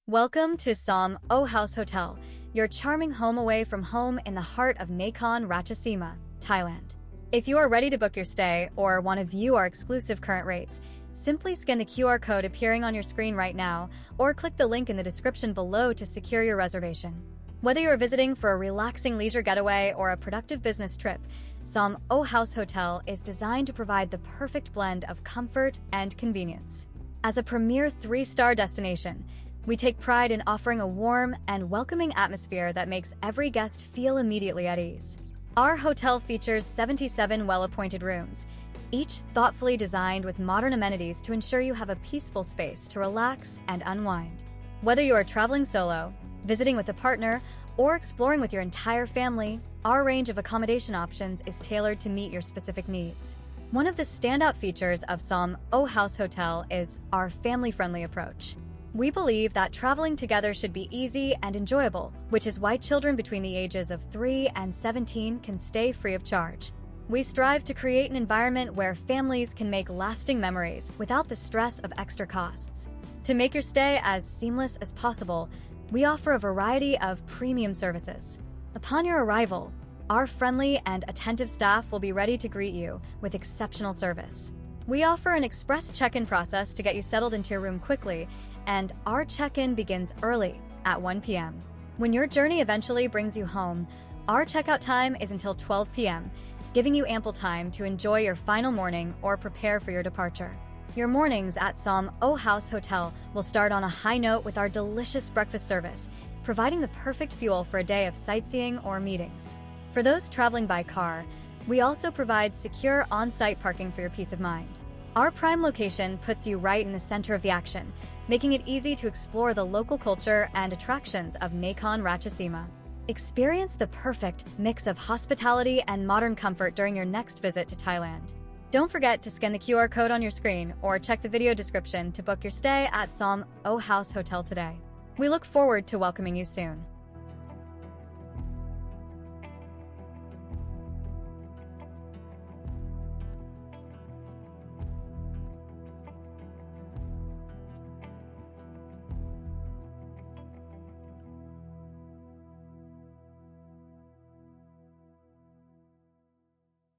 Welcome to Som O House Hotel, your charming home away from home in the heart of Nakhonratchasima, Thailand. If you are ready to book your stay or want to view our exclusive current rates, simply scan the QR code appearing on your screen right now or click the link in the description below to secure your reservation. Whether you are visiting for a relaxing leisure getaway or a productive business trip, Som O House Hotel is designed to provide the perfect blend of comfort and convenience. As a premier 3-star destination, we take pride in offering a warm and welcoming atmosphere that makes every guest feel immediately at ease. Our hotel features 77 well-appointed rooms, each thoughtfully designed with modern amenities to ensure you have a peaceful space to relax and unwind. Whether you are traveling solo, visiting with a partner, or exploring with your entire family, our range of accommodation options is tailored to meet your specific needs. One of the standout features of Som O House Hotel is our family-friendly approach. We believe that traveling together should be easy and enjoyable, which is why children between the ages of 3 and 17 can stay free of charge. We strive to create an environment where families can make lasting memories without the stress of extra costs. To make your stay as seamless as possible, we offer a variety of premium services. Upon your arrival, our friendly and attentive staff will be ready to greet you with exceptional service. We offer an express check-in process to get you settled into your room quickly, and our check-in begins early at 1 p.m. When your journey eventually brings you home, our checkout time is until 12 p.m., giving you ample time to enjoy your final morning or prepare for your departure. Your mornings at Som O House Hotel will start on a high note with our delicious breakfast service, providing the perfect fuel for a day of sightseeing or meetings. For those traveling by car, we also provide secure on-site parking for your peace of mind. Our prime location puts you right in the center of the action, making it easy to explore the local culture and attractions of Nakhonratchasima. Experience the perfect mix of hospitality and modern comfort during your next visit to Thailand. Don't forget to scan the QR code on your screen or check the video description to book your stay at Som O House Hotel today. We look forward to welcoming you soon.